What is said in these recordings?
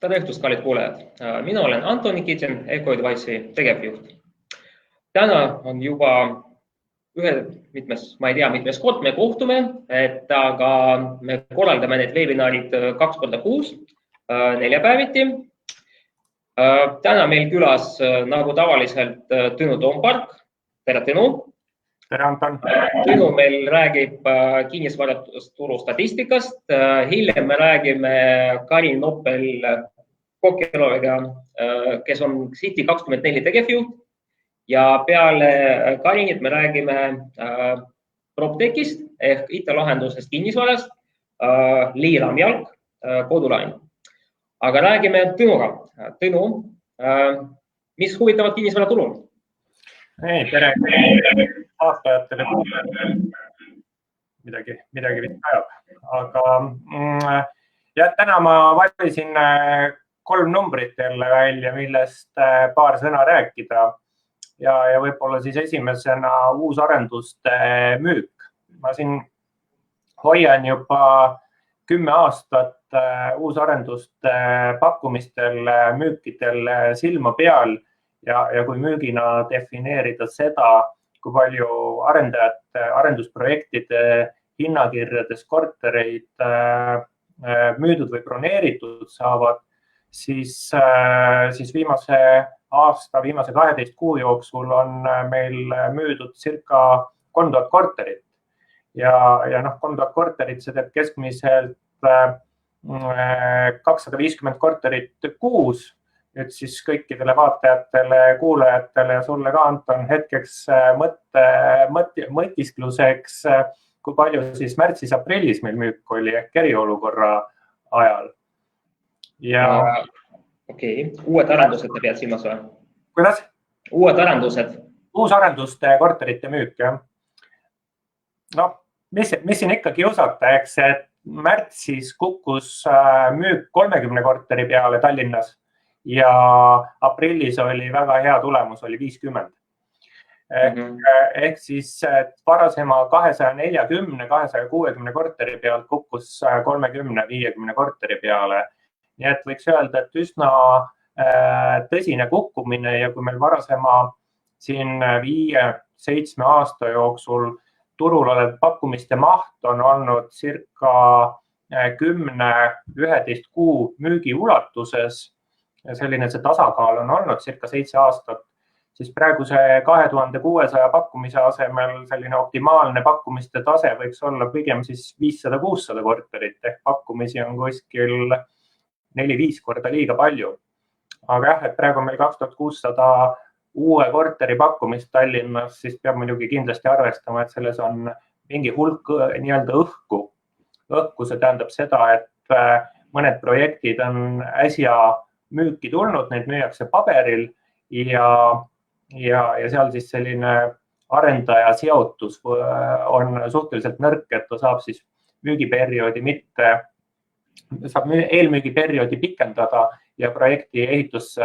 Tere õhtust, kallid kuulajad! Mina olen Anton Nikitin, Eco Advice'i tegevjuht. Täna on juba ma ei tea, mitmes kord me kohtume, aga me korraldame need webinarid 2 korda kuus, neljapäeviti. Täna meil külas nagu tavaliselt Tõnu Toompark. Tere, Tõnu! Tere, Anton! Tõnu meil räägib kinnisvaraturu statistikast. Hiljem me räägime Karin Noppel-Kokeloviga, kes on City24 tegevjuht. Ja peale Karinit me räägime PropTechist ehk IT-lahendusest kinnisvarast, Liiramjalk, kodulain. Aga räägime Tõnuga. Tõnu, mis huvitavad kinnisvaraturul? Tere aastajatele midagi vist ajab. Aga täna ma valisin 3 numbrit jälle välja, millest paar sõna rääkida. Ja võib-olla siis esimesena uusarenduste müük. Ma siin hoian juba 10 aastat uusarenduste pakkumistel, müükidel silma peal ja kui müügina defineerida seda, kui palju arendajate arendusprojektide hinnakirjades kortereid müüdud või broneeritud saavad, siis viimase 12 kuu jooksul on meil müüdud circa 3000 korterit. Ja 3000 korterit, see teeb keskmiselt 250 korterit kuus. Nüüd siis kõikidele vaatajatele, kuulajatele ja sulle ka, Anton, hetkeks mõtiskluseks, kui palju siis märtsis-aprillis meil müük oli ehk eriolukorra ajal. Okei. Uued arendused te pead silmas või? Kuidas? Uued arendused. Uusarenduste korterite müük, jah. Mis siin ikka kiusata, eks, et märtsis kukkus müük 30 korteri peale Tallinnas ja aprillis oli väga hea tulemus, oli 50. Ehk siis varasema 240-260 korteri pealt kukkus 30-50 korteri peale. Nii et võiks öelda, et üsna tõsine kukkumine ja kui meil varasema siin 5-7 aasta jooksul turul olev pakkumiste maht on olnud circa 10-11 kuu müügi ulatuses, selline see tasakaal on olnud circa 7 aastat, siis praeguse 2600 pakkumise asemel selline optimaalne pakkumiste tase võiks olla pigem siis 500-600 korterit ehk pakkumisi on kuskil 4-5 korda liiga palju. Aga jah, et praegu on meil 2600 uue korteri pakkumist Tallinnas, siis peab muidugi kindlasti arvestama, et selles on mingi hulk nii-öelda õhku. Õhku see tähendab seda, et mõned projektid on äsja müüki tulnud, neid müüakse paberil ja seal siis selline arendaja seotus on suhteliselt nõrk, et ta saab siis eelmüügiperioodi pikendada ja projekti ehitusse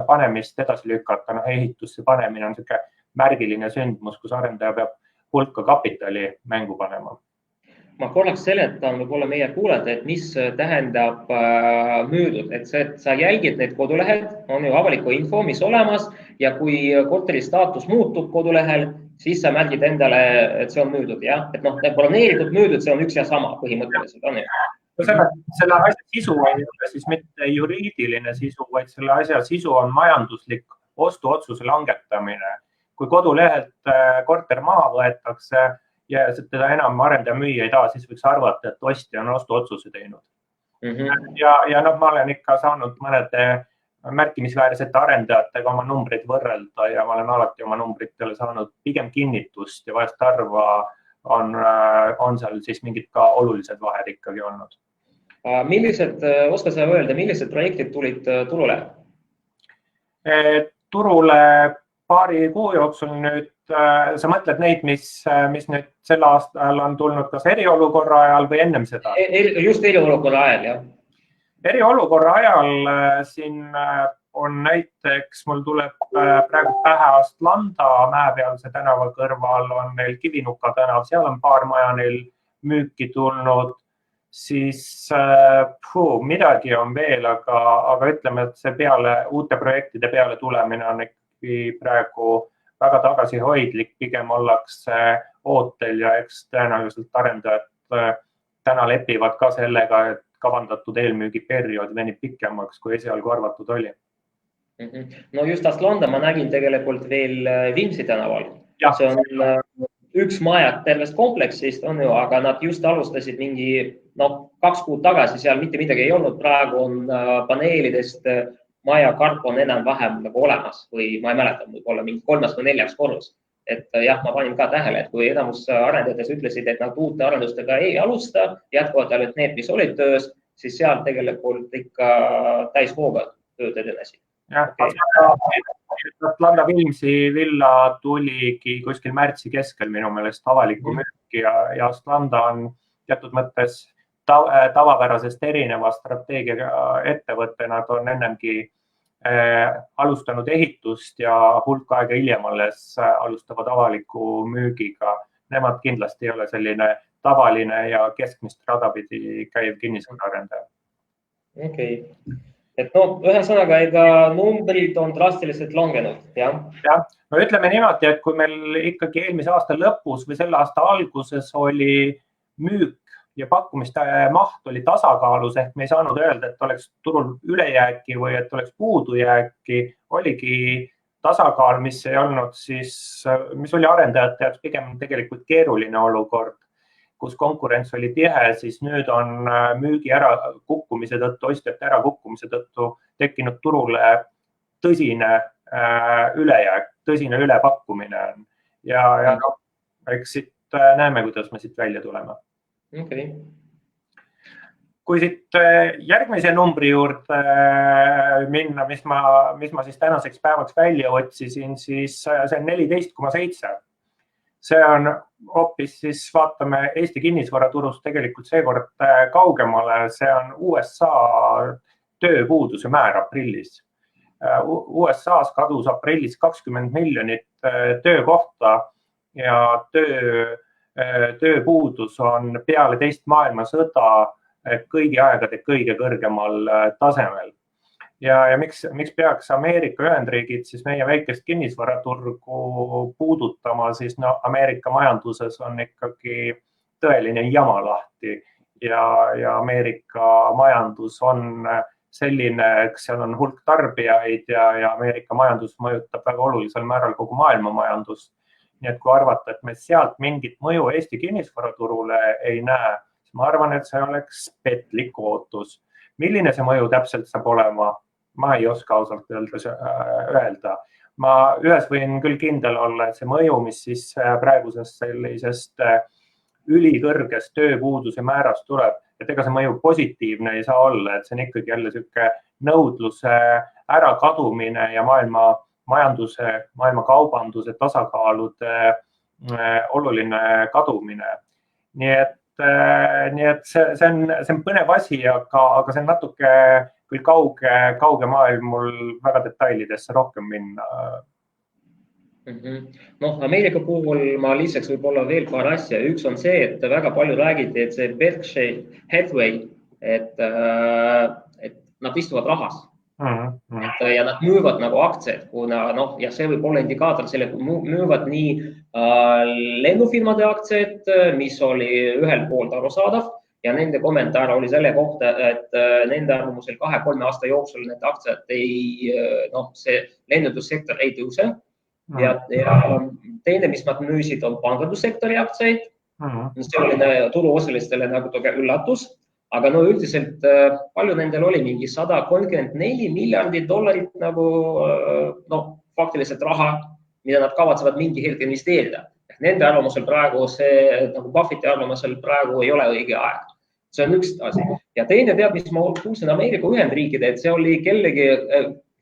panemist edasi lükata. Ehitusse panemine on selline märgiline sündmus, kus arendaja peab hulka kapitali mängu panema. Ma korraks seletan võib-olla meie kuulajad, et mis tähendab müüdud. Et sa jälgid need kodulehed, on ju avaliku info, mis olemas ja kui korteri staatus muutub kodulehel, siis sa märgid endale, et see on müüdud. Ja? Et broneeritud müüdud, see on üks ja sama põhimõtteliselt. On ju? Selle asja sisu ei ole siis mitte juriidiline sisu, vaid selle asja sisu on majanduslik ostuotsuse langetamine. Kui kodulehelt korter maha võetakse ja teda enam arendaja müüa ei taha, siis võiks arvata, et ostja on ostuotsuse teinud. Ja ma olen ikka saanud mõnede märkimisväärsete arendajatega oma numbreid võrrelda ja ma olen alati oma numbritele saanud pigem kinnitust ja vahest harva on seal siis mingid ka olulised vahed ikkagi olnud. Oskad sa öelda, millised projektid tulid turule? Turule paari kuu jooksul nüüd, sa mõtled neid, mis nüüd sel aastal on tulnud kas eriolukorra ajal või ennem seda? Just eriolukorra ajal, jah. Eriolukorra ajal siin on näiteks, mul tuleb praegu pähe Astlanda Mäepealse tänava kõrval on meil Kivinuka tänav, seal on paar maja neil müüki tulnud. siis midagi on veel, aga ütleme, et see uute projektide peale tulemine on ikkagi praegu väga tagasihoidlik, pigem ollakse ootel ja eks tõenäoliselt arendajad täna lepivad ka sellega, et kavandatud eelmüügiperiood venib pikemaks, kui esialgu arvatud oli. No just Atlanta ma nägin tegelikult veel Viimsi tänaval. See on üks majad tervest kompleksist, on ju, aga nad just alustasid mingi 2 kuud tagasi, seal mitte midagi ei olnud. Praegu on paneelidest maja karp on enam-vähem nagu olemas või ma ei mäleta, võib-olla mingi 3. või 4. korrus. Et jah, ma panin ka tähele, et kui enamus arendajatest ütlesid, et nad uute arendustega ei alusta, jätkuvad ainult need, mis olid töös, siis seal tegelikult ikka täishooga tööd edasi. Jah, Atlanta Viimsi villa tuligi kuskil märtsi keskel minu meelest avalikku müüki ja Atlanta on teatud mõttes tavapärasest erineva strateegia ettevõtte. Nad on ennemgi alustanud ehitust ja hulk aega hiljem alles alustavad avaliku müügiga. Nemad kindlasti ei ole selline tavaline ja keskmist radapidi käiv kinnisvaraarendaja. Okei. Et ühesõnaga, ega numbrid on drastiliselt langenud, jah? Jah, no ütleme niimoodi, et kui meil ikkagi eelmise aasta lõpus või selle aasta alguses oli müük ja pakkumiste maht oli tasakaalus, ehk me ei saanud öelda, et oleks turul ülejääki või et oleks puudujääki, oligi tasakaal, mis ei olnud siis, mis oli arendajate jaoks pigem tegelikult keeruline olukord, kus konkurents oli tihe, siis nüüd on müügi ärakukkumise tõttu, ostjate ärakukkumise tõttu tekkinud turule tõsine ülejääk, tõsine ülepakkumine. Ja eks siit näeme, kuidas me siit välja tuleme. Okay. Kui siit järgmise numbri juurde minna, mis ma siis tänaseks päevaks välja otsisin, siis see on 14,7. See on hoopis siis vaatame Eesti kinnisvaraturust tegelikult seekord kaugemale. See on USA tööpuuduse määr aprillis. USA's kadus aprillis 20 miljonit töökohta ja tööpuudus on peale teist maailmasõda kõigi aegade kõige kõrgemal tasemel. Ja miks peaks Ameerika Ühendriigid siis meie väikest kinnisvaraturgu puudutama, siis Ameerika majanduses on ikkagi tõeline jama lahti ja Ameerika majandus on selline, eks seal on hulk tarbijaid ja Ameerika majandus mõjutab väga olulisel määral kogu maailma majandust. Nii et kui arvata, et me sealt mingit mõju Eesti kinnisvaraturule ei näe, siis ma arvan, et see oleks petlik ootus. Milline see mõju täpselt saab olema? Ma ei oska ausalt öelda. Ma ühes võin küll kindel olla, et see mõju, mis siis praegusest sellisest ülikõrgest tööpuuduse määrast tuleb, et ega see mõju positiivne ei saa olla, et see on ikkagi jälle selline nõudluse ärakadumine ja maailma majanduse, maailma kaubanduse tasakaalude oluline kadumine. Nii et see on põnev asi, aga see on natuke küll kauge maailm mul väga detailidesse rohkem minna. Ameerika puhul ma lisaks võib-olla veel paar asja. Üks on see, et väga palju räägiti, et see Berkshire Hathaway, et nad istuvad rahas. Ja nad müüvad nagu aktsiaid, kuna ja see võib olla indikaator selle, kui müüvad nii lennufirmade aktsiaid, mis oli ühel poolt arusaadav ja nende kommentaar oli selle kohta, et nende arvamusel 2-3 aasta jooksul need aktsiad see lennundussektor ei tõuse. Ja teine, mis nad müüsid, on pangandussektori aktsiaid. See oli turuosalistele nagu üllatus. Aga üldiselt palju nendel oli mingi $134 miljardit nagu faktiliselt raha, mida nad kavatsevad mingi hetk investeerida. Nende arvamusel praegu see, nagu Buffetti arvamusel praegu ei ole õige aeg. See on üks asi. Ja teine teab, mis ma kuulsin Ameerika Ühendriikide, et see oli kellegi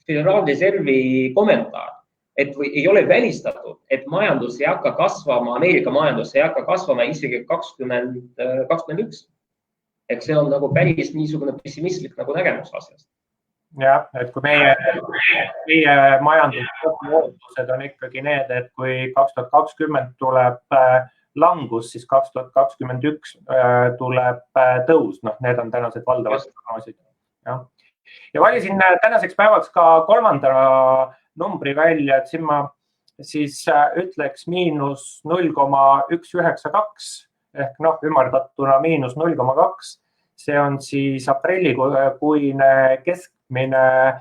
Föderaalreservi kommentaar, et ei ole välistatud, et majandus ei hakka kasvama, Ameerika majandus ei hakka kasvama isegi 2021. Eks see on nagu päris niisugune pessimistlik nagu nägemus asjast. Jah, et kui meie majandusootused on ikkagi need, et kui 2020 tuleb langus, siis 2021 tuleb tõus. Need on tänased valdavad prognoosid. Ja valisin tänaseks päevaks ka kolmanda numbri välja, et siin ma siis ütleks -0,192 ehk ümardatuna -0,2. See on siis aprillikuine keskmine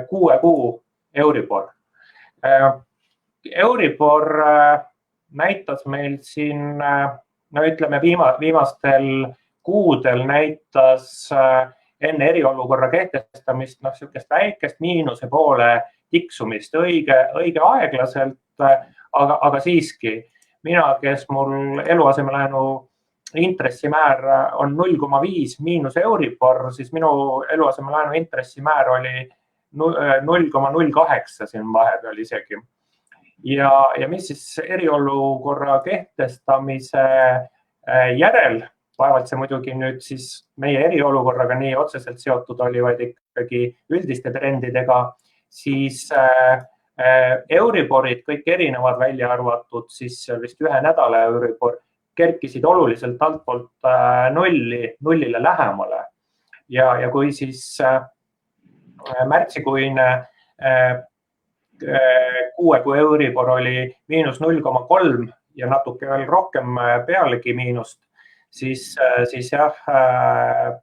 6 kuu Euribor. Euribor näitas meil siin, ütleme viimastel kuudel näitas enne eriolukorra kehtestamist niisugust väikest miinuse poole tiksumist õige aeglaselt, aga siiski mina, kes mul eluasemelaenu intressimäär on 0,5 miinus Euribor, siis minu eluasemelaenu intressimäär oli 0,08 siin vahepeal isegi. Ja mis siis eriolukorra kehtestamise järel, vaevalt see muidugi nüüd siis meie eriolukorraga nii otseselt seotud oli, vaid ikkagi üldiste trendidega, siis Euriborid kõik erinevad välja arvatud, siis vist ühe nädala Euribor kerkisid oluliselt altpoolt nullile lähemale. Ja kui siis märtsikuine 6 kuu Euribor oli -0,3 ja natuke veel rohkem pealegi miinust, siis jah,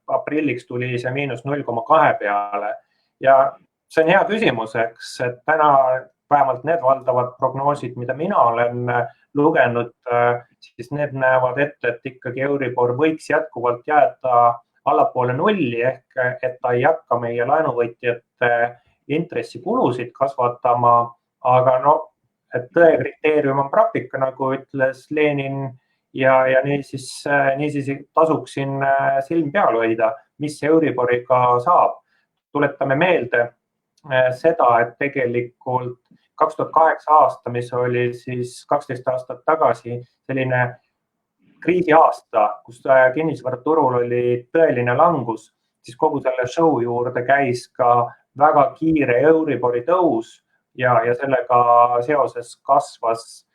aprilliks tuli see -0,2 peale. Ja see on hea küsimus, eks, et täna vähemalt need valdavad prognoosid, mida mina olen lugenud, siis need näevad ette, et ikkagi Euribor võiks jätkuvalt jääda allapoole nulli ehk et ta ei hakka meie laenuvõtjate intressikulusid kasvatama, aga et tõe kriteerium on praktika, nagu ütles Lenin ja niisiis tasuks siin silm peal hoida, mis Euriboriga saab. Tuletame meelde seda, et tegelikult 2008 aasta, mis oli siis 12 aastat tagasi selline kriisiaasta, kus kinnisvaraturul oli tõeline langus, siis kogu selle show juurde käis ka väga kiire Euribori tõus ja sellega seoses kasvas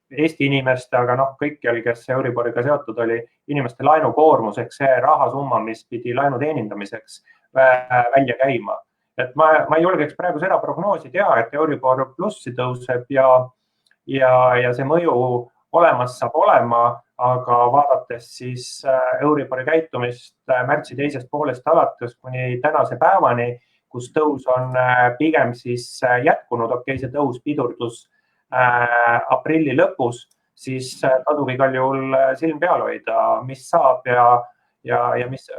Eesti inimeste, aga kõikjal, kes Euriboriga seotud oli, inimeste laenukoormus ehk see rahasumma, mis pidi laenu teenindamiseks välja käima. Et ma ei julgeks praegu seda prognoosi teha, et Euribor plussi tõuseb ja see mõju olemas saab olema, aga vaadates siis Euribori käitumist märtsi teisest poolest alates kuni tänase päevani, kus tõus on pigem siis jätkunud, see tõus pidurdus aprilli lõpus, siis tasub igal juhul silm peal hoida, mis saab ja mis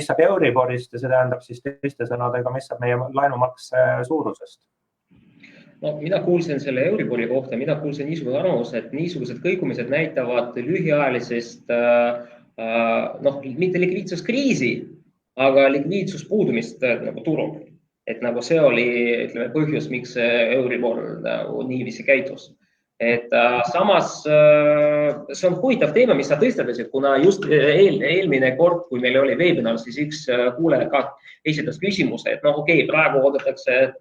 saab Euriborist ja see tähendab siis teiste sõnadega, mis saab meie laenumakse suurusest. Mina kuulsin selle Euribori kohta, mina kuulsin niisugune arvamus, et niisugused kõikumised näitavad lühiajalisest, mitte likviidsuskriisi, aga likviidsus puudumist turul. Et see oli põhjus, miks Euribor niiviisi käitus. Et samas see on huvitav teema, mis sa tõstatasid, kuna just eelmine kord, kui meil oli webinar, siis üks kuulaja ka esitas küsimuse, et praegu oodatakse,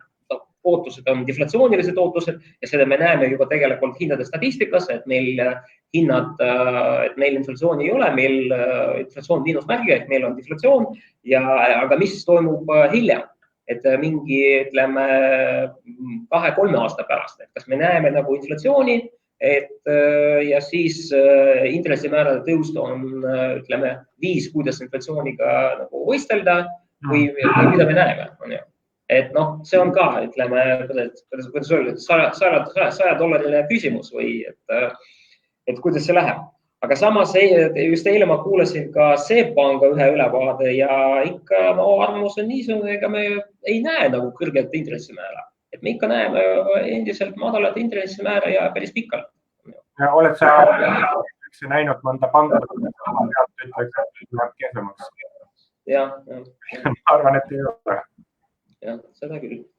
ootused on deflatsioonilised ootused ja seda me näeme juba tegelikult hindade statistikas, et meil inflatsiooni ei ole, meil inflatsioon miinusmärgiga, et meil on deflatsioon, aga mis toimub hiljem? Et mingi, 2-3 aasta pärast, et kas me näeme inflatsiooni ja siis intressimäärade tõust on, viis, kuidas inflatsiooniga võistelda või mida me näeme. Et see on ka, kuidas öelda, $100 küsimus või et kuidas see läheb. Aga samas just eile ma kuulasin ka SEB Panga ühe ülevaade ja ikka arvamus on niisugune, ega me ei näe kõrget intressimäära. Et me ikka näeme endiselt madalat intressimäära ja päris pikalt. Ja oled sa näinud mõnda panka, ütleks, et läheb kehvemaks? Jah. Ma arvan, et ei ole. Jah, seda küll.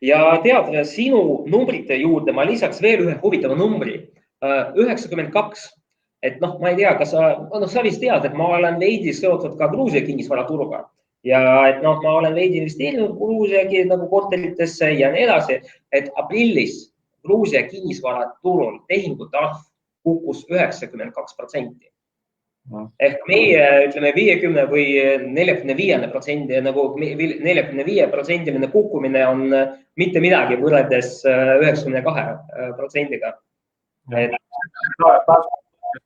Ja tead, sinu numbrite juurde ma lisaks veel ühe huvitava numbri. 92. Et ma ei tea, kas sa vist tead, et ma olen veidi seotud ka Gruusia kinnisvaraturuga ja et ma olen veidi investeerinud Gruusia korteritesse ja nii edasi, et aprillis Gruusia kinnisvaraturul tehingute arv kukkus 92%. Ehk meie, ütleme, 50 või 45% nagu 45% kukkumine on mitte midagi võrreldes 92%-ga.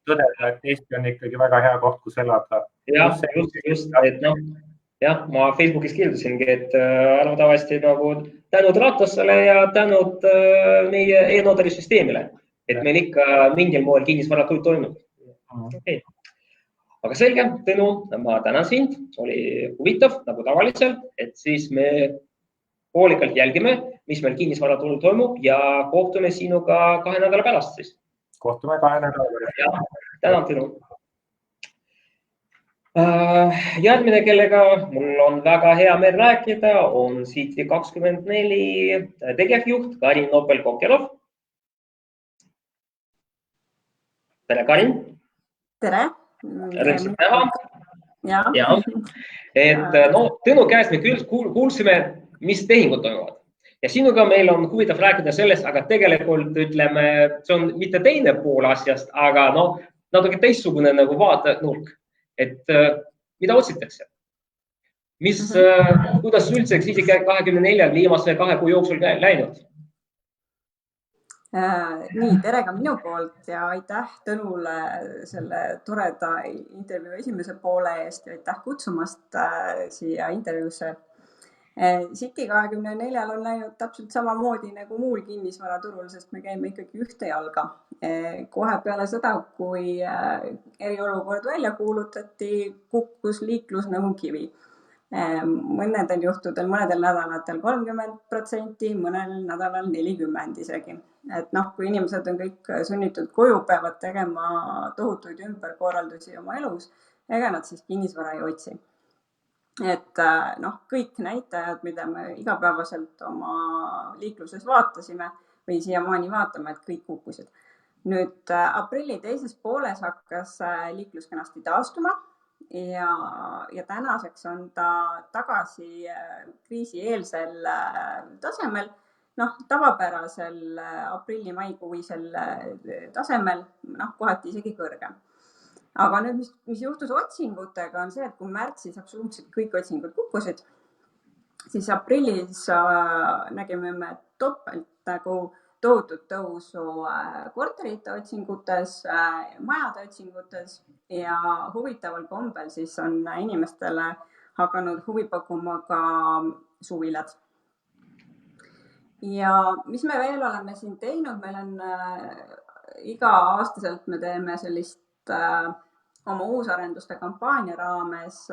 Tõdeda, et Eesti on ikkagi väga hea koht, kus elada. Jah, just, et noh, jah, ma Facebookis kirjutasingi, et arvatavasti nagu tänud Ratasele ja tänud meie e-notarisüsteemile, et meil ikka mingil moel kinnisvaraturg toimub. Okay. Aga selge, Tõnu, ma tänan sind, oli huvitav nagu tavaliselt, et siis me hoolikalt jälgime, mis meil kinnisvaraturul toimub ja kohtume sinuga 2 nädala pärast siis. Kohtume 2 nädala pärast. Tänan, Tõnu. Järgmine, kellega mul on väga hea meel rääkida, on City24 tegevjuht Karin Nopel-Kokelov. Tere, Karin. Tere. Rõõmsalt näha. Ja. Et no, Tõnu käest me küll kuulsime, mis tehingud toimuvad. Ja sinuga meil on huvitav rääkida sellest, aga tegelikult ütleme, see on mitte teine pool asjast, aga no, natuke teistsugune nagu vaatenurk. Et mida otsitakse? Kuidas üldse City24 viimase 2 kuu jooksul läinud? Nii, tere ka minu poolt ja aitäh Tõnule selle toreda intervjuu esimese poole eest ja aitäh kutsumast siia intervjuusse. City24 on läinud täpselt samamoodi nagu muul kinnisvaraturul, sest me käime ikkagi ühte jalga. Kohe peale seda, kui eriolukord välja kuulutati, kukkus liiklus nagu kivi. Mõnedel juhtudel, mõnedel nädalatel 30%, mõnel nädalal 40% isegi. Et noh, kui inimesed on kõik sunnitud koju, peavad tegema tohutuid ümberkorraldusi oma elus, ega nad siis kinnisvara ei otsi. Et noh, kõik näitajad, mida me igapäevaselt oma liikluses vaatasime või siiamaani vaatame, et kõik kukkusid. Nüüd aprilli teises pooles hakkas liiklus kenasti taastuma ja tänaseks on ta tagasi kriisieelsel tasemel, noh, tavapärasel aprilli-maikuisel tasemel, noh, kohati isegi kõrgem. Aga nüüd, mis juhtus otsingutega, on see, et kui märtsis absoluutselt kõik otsingud kukkusid, siis aprillis nägime me topelt nagu tohutut tõusu korterite otsingutes, majade otsingutes ja huvitaval kombel siis on inimestele hakanud huvi pakkuma ka suvilad. Ja mis me veel oleme siin teinud, meil on iga-aastaselt me teeme sellist oma uusarenduste kampaania raames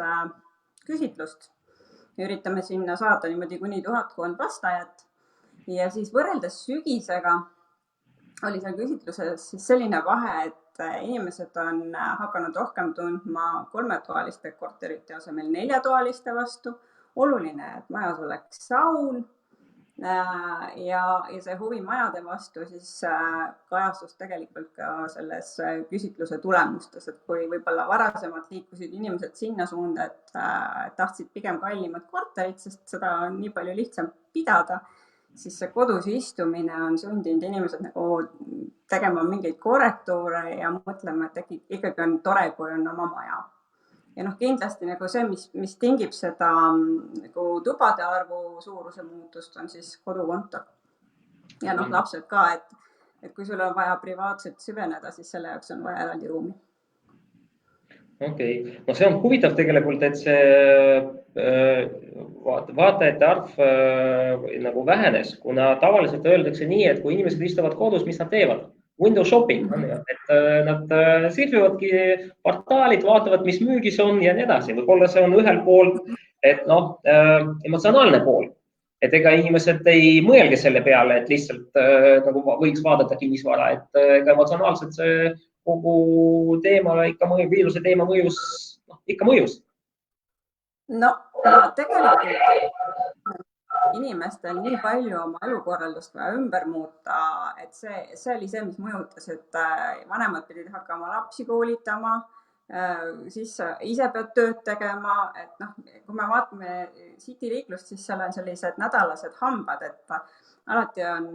küsitlust. Üritame sinna saada niimoodi kuni 1000 vastajat ja siis võrreldes sügisega oli seal küsitluses siis selline vahe, et inimesed on hakanud rohkem tundma 3-toaliste korterite asemel 4-toaliste vastu. Oluline, et majas oleks saun ja see huvi majade vastu siis kajastus tegelikult ka selles küsitluse tulemustes, et kui võib-olla varasemalt liikusid inimesed sinna suunda, et tahtsid pigem kallimat korterit, sest seda on nii palju lihtsam pidada, siis see kodus istumine on sundinud inimesed nagu tegema mingeid korrektuure ja mõtlema, et ikkagi on tore, kui on oma maja. Ja noh, kindlasti nagu see, mis tingib seda nagu tubade arvu suuruse muutust, on siis kodukontor. Ja noh, lapsed ka, et kui sul on vaja privaatselt süveneda, siis selle jaoks on vaja eraldi ruumi. Okei. No see on huvitav tegelikult, et see vaatajate arv nagu vähenes, kuna tavaliselt öeldakse nii, et kui inimesed istuvad kodus, mis nad teevad? Window shopping, et nad sirvivadki portaalid, vaatavad, mis müügis on ja nii edasi. Võib-olla see on ühel pool, et noh, emotsionaalne pool. Et ega inimesed ei mõelgi selle peale, et lihtsalt nagu võiks vaadata kinnisvara, et ega emotsionaalselt see kogu teema, viiruse teema mõjus, ikka mõjus. No tegelikult inimestel nii palju oma elukorraldust vaja ümber muuta, et see oli see, mis mõjutas, et vanemad pidid hakkama lapsi koolitama, siis ise pead tööd tegema, et noh, kui me vaatame City liiklust, siis seal on sellised nädalased hambad, et alati on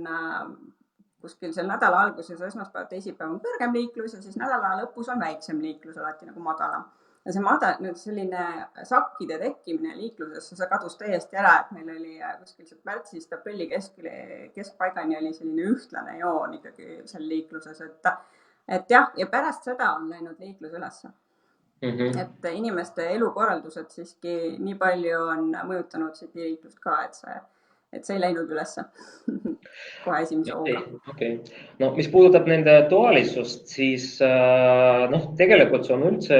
kuskil seal nädala alguses, esmaspäev, teisipäev on kõrgem liiklus ja siis nädala lõpus on väiksem liiklus alati nagu madalam. Ja see selline sakkide tekkimine liiklusesse, see kadus täiesti ära, et meil oli kuskil märtsist aprilli keskpaigani oli selline ühtlane joon ikkagi seal liikluses, et jah, ja pärast seda on läinud liiklus ülesse. Et inimeste elukorraldused siiski nii palju on mõjutanud City liiklust ka, et see ei läinud ülesse kohe esimese hooga. Okay. No, mis puudutab nende toalisust, siis tegelikult see on üldse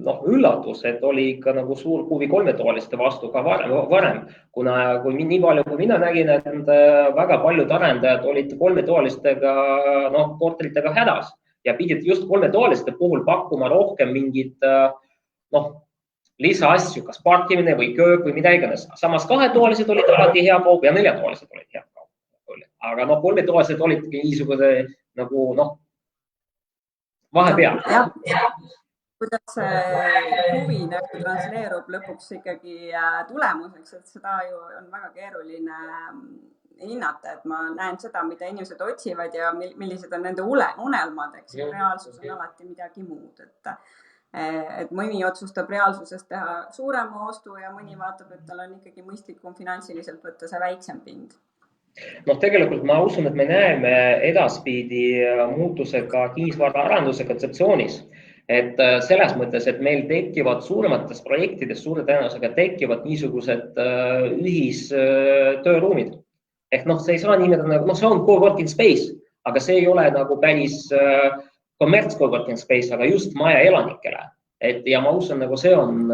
üllatus, et oli ikka nagu suur huvi kolmetoaliste vastu ka varem, kuna kui nii palju, kui mina nägin, et väga paljud arendajad olid kolmetoalistega korteritega hädas ja pidid just kolmetoaliste puhul pakkuma rohkem mingit lisaasju, kas parkimine või köök või mida iganes. Samas kahetoalised olid alati hea kaup ja neljatoalised olid hea kaup. Aga kolmetoalised olid niisuguse nagu vahepeal. Kuidas see huvi transleerub lõpuks ikkagi tulemuseks, et seda ju on väga keeruline hinnata, et ma näen seda, mida inimesed otsivad ja millised on nende unelmad, eks reaalsus on alati midagi muud, et mõni otsustab reaalsusest teha suurema ostu ja mõni vaatab, et tal on ikkagi mõistlikum finantsiliselt võtta see väiksem pind. Tegelikult ma usun, et me näeme edaspidi muutusega kinnisvaraarenduse kontseptsioonis. Et selles mõttes, et meil tekivad suuremates projektides suure tõenäosusega tekivad niisugused ühistööruumid. Ehk see ei saa nimetada, see on coworking space, aga see ei ole nagu päris kommerts coworking space, aga just maja elanikele. Ja ma usun, nagu see on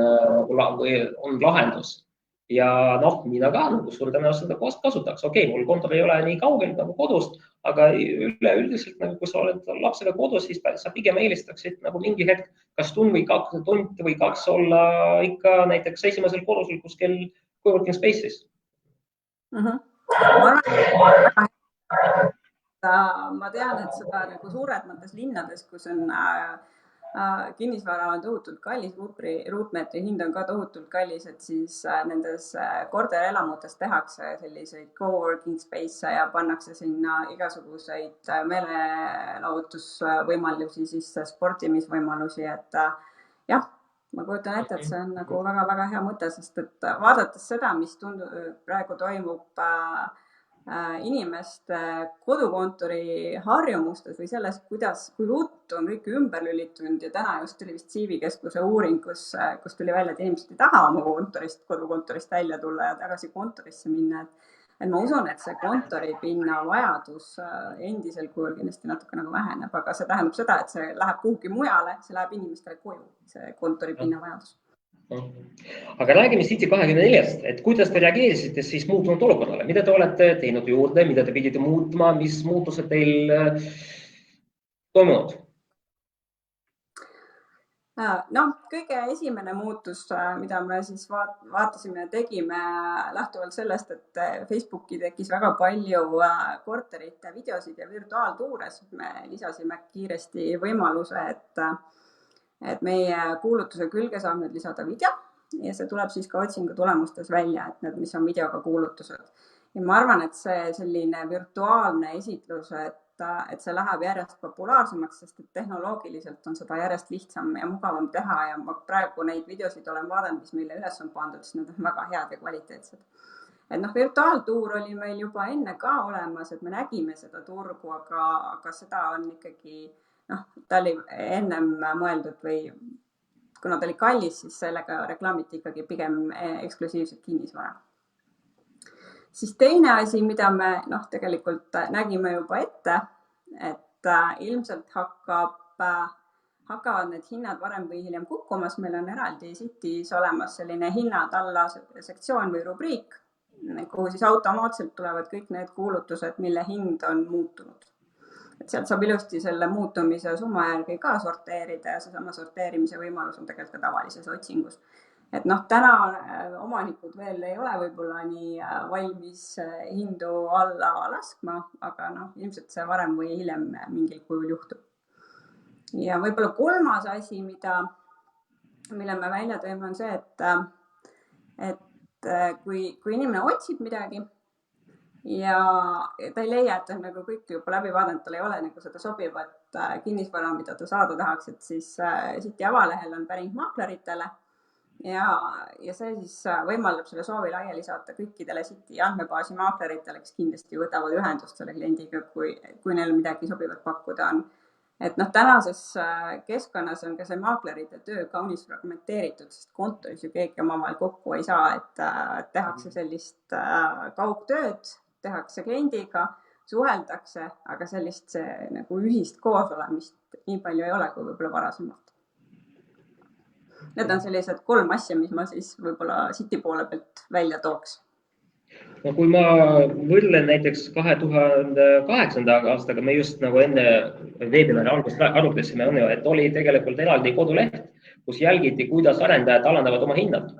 lahendus. Ja mina ka suure tõenäosusega kasutaks. Okei, mul kontor ei ole nii kaugel nagu kodust, aga üleüldiselt, kui sa oled lapsega kodus, siis sa pigem eelistaksid mingi hetk, kas tund või kaks olla ikka näiteks esimesel korrusel kuskil coworking space'is. Ma tean, et seda suuremates linnades, kus on kinnisvara on tohutult kallis, ruutmeetri hind on ka tohutult kallis, et siis nendes korterelamutes tehakse selliseid coworking space ja pannakse sinna igasuguseid meelelahutusvõimalusi, siis sportimisvõimalusi, et jah, ma kujutan ette, et see on nagu väga-väga hea mõte, sest et vaadates seda, mis praegu toimub inimeste kodukontori harjumustes või selles, kui ruttu on kõik ümber lülitunud ja täna just oli vist Siivi keskuse uuring, kus tuli välja, et inimesed ei taha oma kodukontorist välja tulla ja tagasi kontorisse minna. Et ma usun, et see kontoripinna vajadus endisel kujul kindlasti natuke nagu väheneb, aga see tähendab seda, et see läheb kuhugi mujale, see läheb inimestele koju, see kontoripinna vajadus. Aga räägime City 24-st, et kuidas te reageerisite siis muutunud olukorrale, mida te olete teinud juurde, mida te pidite muutma, mis muutused teil toimunud? Kõige esimene muutus, mida me siis vaatasime ja tegime lähtuvalt sellest, et Facebooki tekkis väga palju korterite videosid ja virtuaaltuures. Me lisasime kiiresti võimaluse, et meie kuulutuse külge saab nüüd lisada video ja see tuleb siis ka otsingu tulemustes välja, et need, mis on videoga kuulutused. Ja ma arvan, et see selline virtuaalne esitlus, et see läheb järjest populaarsemaks, sest et tehnoloogiliselt on seda järjest lihtsam ja mugavam teha ja ma praegu neid videosid olen vaadanud, mis meile üles on pandud, siis need on väga head ja kvaliteetsed. Et virtuaaltuur oli meil juba enne ka olemas, et me nägime seda turgu, aga seda on ikkagi ta oli ennem mõeldud või kuna ta oli kallis, siis sellega reklaamiti ikkagi pigem eksklusiivset kinnisvara. Siis teine asi, mida me tegelikult nägime juba ette, et ilmselt hakkavad need hinnad varem või hiljem kukkumas. Meil on eraldi City's olemas selline hinnad alla sektsioon või rubriik, kuhu siis automaatselt tulevad kõik need kuulutused, mille hind on muutunud. Et sealt saab ilusti selle muutumise summa järgi ka sorteerida ja seesama sorteerimise võimalus on tegelikult ka tavalises otsingus. Et täna omanikud veel ei ole võib-olla nii valmis hindu alla laskma, aga ilmselt see varem või hiljem mingil kujul juhtub. Ja võib-olla kolmas asi, mille me välja tõime, on see, et kui inimene otsib midagi, ja ta ei leia, et on nagu kõik juba läbi vaadanud, tal ei ole nagu seda sobivat kinnisvara, mida ta saada tahaks, et siis City avalehel on päring maakleritele ja see siis võimaldab selle soovi laiali saata kõikidele City andmebaasi maakleritele, kes kindlasti võtavad ühendust selle kliendiga, kui neil midagi sobivat pakkuda on. Et tänases keskkonnas on ka see maaklerite töö kaunis fragmenteeritud, sest kontoris ju keegi omavahel kokku ei saa, et tehakse sellist kaugtööd, tehakse kliendiga, suheldakse, aga sellist nagu ühist koosolemist nii palju ei ole, kui võib-olla varasemalt. Need on sellised 3 asja, mis ma siis võib-olla City poole pealt välja tooks. No kui ma võrdlen näiteks 2008. aastaga, me just nagu enne veebinari algust arutasime, et oli tegelikult eraldi koduleht, kus jälgiti, kuidas arendajad alandavad oma hinnad.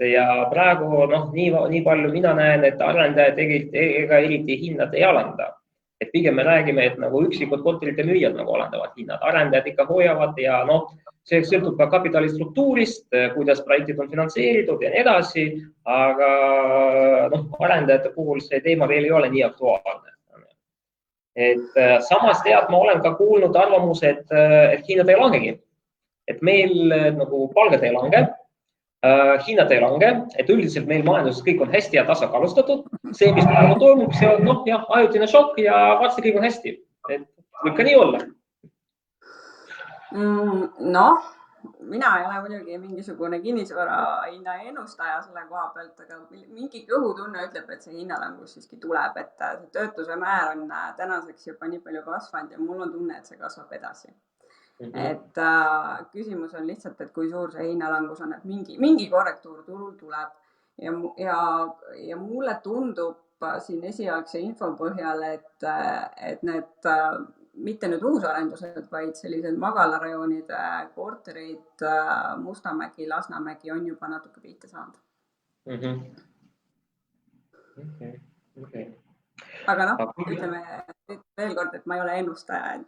Ja praegu nii palju mina näen, et arendajad ega eriti hinnad ei alanda. Et pigem me räägime, et nagu üksikud korterite müüjad nagu alandavad hinnad, arendajad ikka hoiavad ja see sõltub ka kapitali struktuurist, kuidas projektid on finantseeritud ja nii edasi, aga arendajate puhul see teema veel ei ole nii aktuaalne. Et samas ma olen ka kuulnud arvamuse, et hinnad ei langegi, et meil nagu palgad ei lange, hinnad ei lange, et üldiselt meil majanduses kõik on hästi ja tasakaalustatud. See, mis praegu toimub, see on ajutine šokk ja varsti kõik on hästi. Et võib ka nii olla. Mina ei ole muidugi mingisugune kinnisvara hinna ennustaja selle koha pealt, aga mingi kõhutunne ütleb, et see hinnalangus siiski tuleb, et töötuse määr on tänaseks juba nii palju kasvanud ja mul on tunne, et see kasvab edasi. Et küsimus on lihtsalt, et kui suur see hinnalangus on, et mingi korrektuur turul tuleb ja mulle tundub siin esialgse info põhjal, et need mitte nüüd uusarendused, vaid sellised magalarajoonide korterid Mustamägi, Lasnamägi on juba natuke pihta saanud. Okay. Aga ütleme veel kord, et ma ei ole ennustaja, et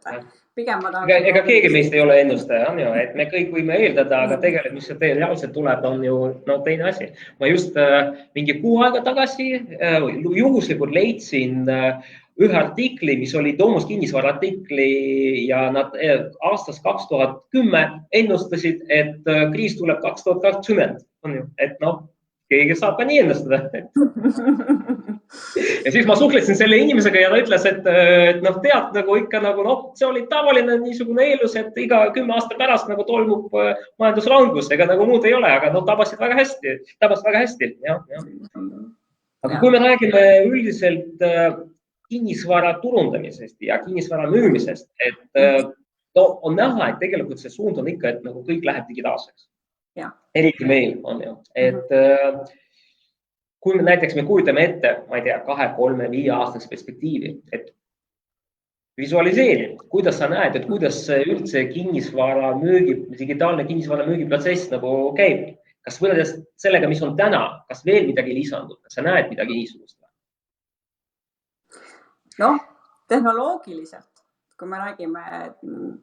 pigem ma tahan... Ega keegi meist ei ole ennustaja, et me kõik võime eeldada, aga tegelikult, mis see reaalselt tuleb, on ju teine asi. Ma just mingi kuu aega tagasi juhuslikult leidsin ühe artikli, mis oli Domus kinnisvara artikli ja nad aastast 2010 ennustasid, et kriis tuleb 2020. Et keegi saab ka nii ennustada. Ja siis ma suhtlesin selle inimesega ja ta ütles, et tead nagu ikka see oli tavaline niisugune eelus, et iga 10 aasta pärast nagu toimub majanduslangus, ega nagu muud ei ole, aga tabas väga hästi. Ja. Aga kui me räägime üldiselt kinnisvara turundamisest ja kinnisvara müümisest, et on näha, et tegelikult see suund on ikka, et nagu kõik läheb digitaalseks. Eriti meil on ju, et kui me näiteks kujutame ette, ma ei tea, 2, 3, 5 aastaks perspektiivi, et visualiseeri, kuidas sa näed, et kuidas üldse digitaalne kinnisvara müügiprotsess nagu käib. Kas võrreldes sellega, mis on täna, kas veel midagi lisandub, kas sa näed midagi niisugust? Tehnoloogiliselt, kui me räägime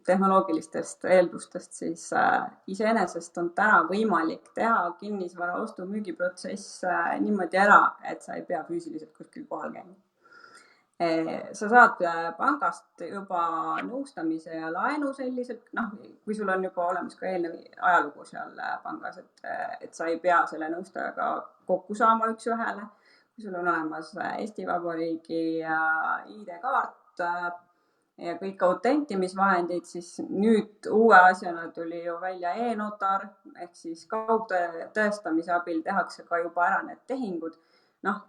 tehnoloogilistest eeldustest, siis iseenesest on täna võimalik teha kinnisvara ostu-müügiprotsess niimoodi ära, et sa ei pea füüsiliselt kuskil kohal käima. Sa saad pangast juba nõustamise ja laenu selliselt, kui sul on juba olemas ka eelnev ajalugu seal pangas, et sa ei pea selle nõustajaga kokku saama üks ühele. Kui sul on olemas Eesti Vabariigi ID-kaart ja kõik autentimisvahendid, siis nüüd uue asjana tuli ju välja e-notar ehk siis kaugtõestamise abil tehakse ka juba ära need tehingud.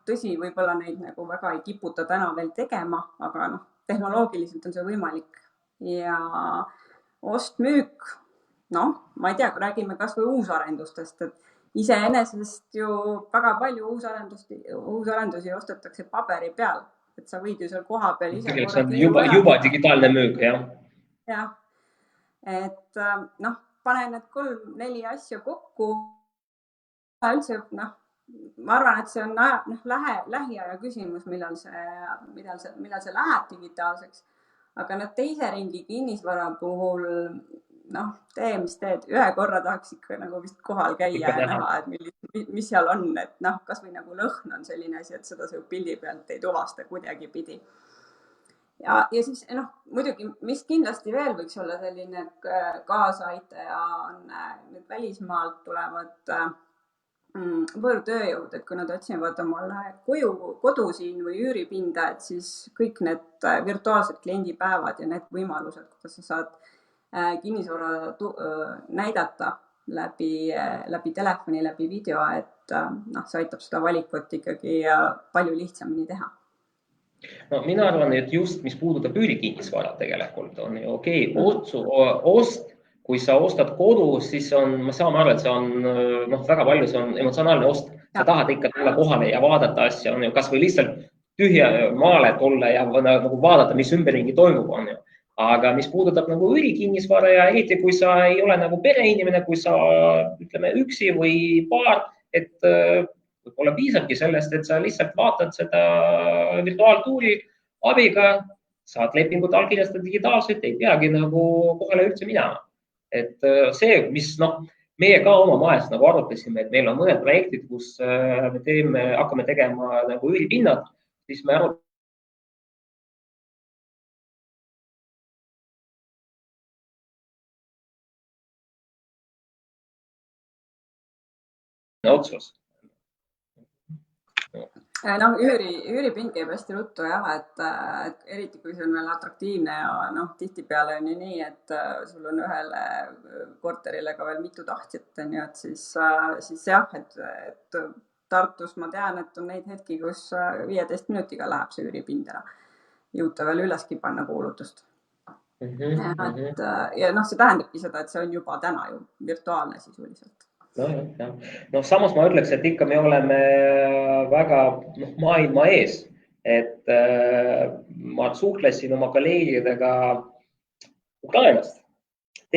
Tõsi, võib-olla neid nagu väga ei kiputa täna veel tegema, aga tehnoloogiliselt on see võimalik. Ja ost-müük, ma ei tea, kui räägime kas või uusarendustest, et iseenesest ju väga palju uusarendusi ostetakse paberi peal, et sa võid ju seal koha peal ise... See on juba digitaalne müük, jah. Jah, et pane need 3-4 asja kokku. Üldse, ma arvan, et see on lähiaja küsimus, millal see läheb digitaalseks. Aga teise ringi kinnisvara puhul tee, mis teed, ühe korra tahaks ikka nagu vist kohal käia ja näha, et mis seal on, et kas või nagu lõhn on selline asi, et seda su pildi pealt ei tuvasta kuidagi pidi. Ja siis muidugi, mis kindlasti veel võiks olla selline kaasaaitaja on need välismaalt tulevad võõrtööjõud, et kui nad otsivad omale kodu siin või üüripinda, et siis kõik need virtuaalsed kliendipäevad ja need võimalused, kuidas sa saad kinnisvara näidata läbi telefoni, läbi video, et see aitab seda valikut ikkagi palju lihtsamini teha. No mina arvan, et just mis puudutab üürikinnisvara tegelikult on ju okei, ost, kui sa ostad kodu, siis me saame aru, et see on väga palju, see on emotsionaalne ost. Sa tahad ikka tulla kohale ja vaadata asja, on ju, kas või lihtsalt tühja maale tulla ja nagu vaadata, mis ümberringi toimub, on ju. Aga mis puudutab nagu üürikinnisvara ja eriti, kui sa ei ole nagu pereinimene, kui sa ütleme üksi või paar, et võib-olla piisabki sellest, et sa lihtsalt vaatad seda virtuaaltuuri abiga, saad lepingut allkirjastada digitaalselt, ei peagi nagu kohale üldse minema. Et see, mis meie ka oma majas nagu arutasime, et meil on mõned projektid, kus me hakkame tegema nagu üüripinnad, siis me arutame otsus. Üüripind käib hästi ruttu jah, et eriti kui see on veel atraktiivne ja tihtipeale on ju nii, et sul on ühele korterile ka veel mitu tahtjat, et siis jah, et Tartus ma tean, et on neid hetki, kus 15 minutiga läheb see üüripind ära. Jõuta veel üleski panna kuulutust. Ja see tähendabki seda, et see on juba täna ju virtuaalne sisuliselt. Samas ma ütleks, et ikka me oleme väga maailma ees, et ma suhtlesin oma kolleegidega Ukrainast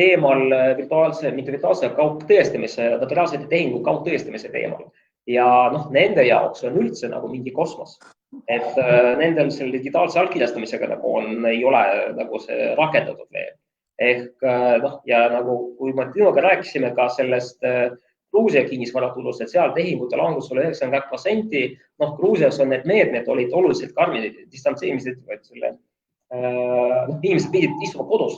teemal mitte virtuaalse kaugtõestamise, notariaalsete tehingu kaugtõestamise teemal. Ja nende jaoks on üldse nagu mingi kosmos, et nendel selle digitaalse allkirjastamisega ei ole nagu see rakendatud veel. Ehk ja nagu kui me Tinoga rääkisime ka sellest Gruusia kinnisvaratulust, et seal tehingute langus oli 92%. Gruusias on need meetmed olid oluliselt karmid distantseerimised, inimesed pidid istuma kodus.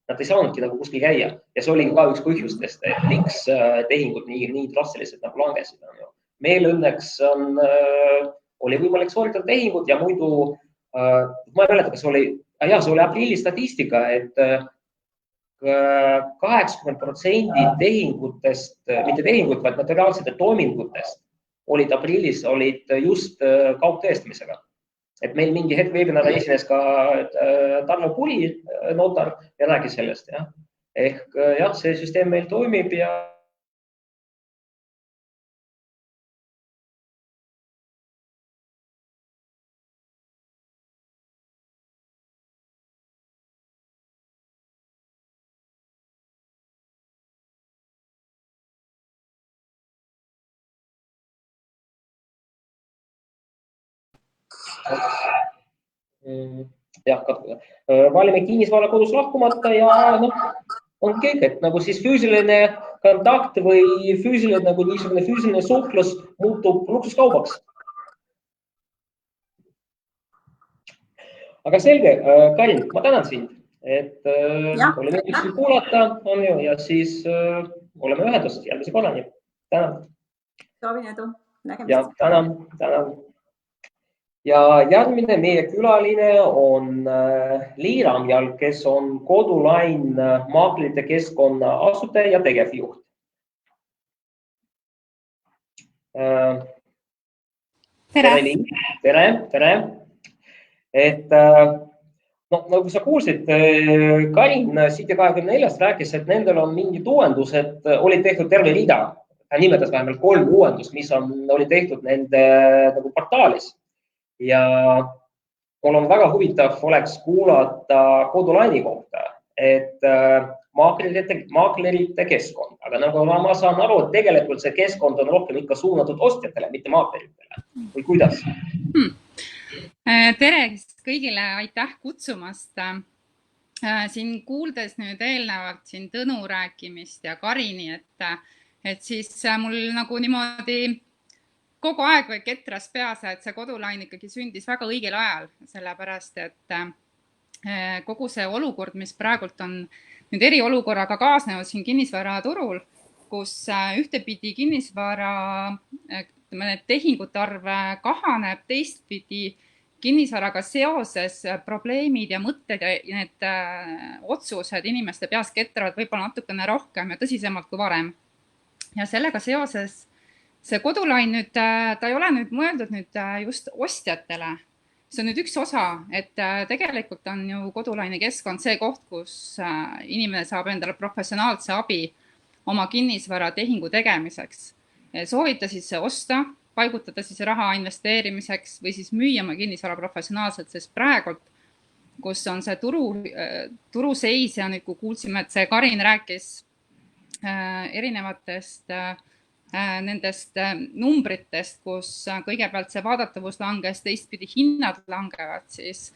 Nad ei saanudki nagu kuskil käia ja see oli ka üks põhjustest, et miks tehingud nii drastiliselt nagu langesid. Meil õnneks oli võimalik sooritada tehingud ja muidu, ma ei mäleta, kas see oli aprilli statistika, et 80% tehingutest, mitte tehingud, vaid notariaalsete toimingutest olid aprillis just kaugtõestamisega. Et meil mingi hetk veebinari esines ka Tarmo Puri notar ja rääkis sellest. Ehk jah, see süsteem meil toimib ja valime kinnisvara kodus lahkumata ja on kõik, et nagu siis füüsiline kontakt või füüsiline suhtlus muutub luksuskaubaks. Aga selge, Karin, ma tänan sind, et oli meeldis kuulata ja siis oleme ühenduses järgmise korrani. Tänan. Soovin edu. Ja tänan. Ja järgmine meie külaline on Liiram Jalg, kes on Kodulain maaklerite keskkonna asutaja ja tegevjuht. Tere. Et nagu sa kuulsid, Karin City24 rääkis, et nendel on mingid uuendused, olid tehtud terve rida. Ta nimetas vähemalt 3 uuendust, mis oli tehtud nende portaalis. Ja mul on väga huvitav oleks kuulata Kodulaini kohta, et maaklerite keskkond. Aga nagu ma saan aru, et tegelikult see keskkond on rohkem ikka suunatud ostjatele, mitte maakleritele. Või kuidas? Tere kõigile, aitäh kutsumast. siin kuuldes nüüd eelnevalt siin Tõnu rääkimist ja Karini, et siis mul nagu niimoodi kogu aeg või ketras peas, et see kodulain ikkagi sündis väga õigel ajal, sellepärast et kogu see olukord, mis praegult on nüüd eriolukorraga kaasnenud siin kinnisvaraturul, kus ühtepidi kinnisvara tehingute arv kahaneb, teistpidi kinnisvaraga seoses probleemid ja mõtted ja need otsused inimeste peas ketravad võib-olla natukene rohkem ja tõsisemalt kui varem. Ja sellega seoses see kodulain nüüd, ta ei ole nüüd mõeldud nüüd just ostjatele. See on nüüd üks osa, et tegelikult on ju kodulaine keskkond see koht, kus inimene saab endale professionaalse abi oma kinnisvara tehingu tegemiseks. Soovita siis osta, paigutada siis raha investeerimiseks või siis müüa oma kinnisvara professionaalselt, sest praegult, kus on see turuseis ja nüüd, kui kuulsime, et see Karin rääkis erinevatest nendest numbritest, kus kõigepealt see vaadatavus langes, teistpidi hinnad langevad, siis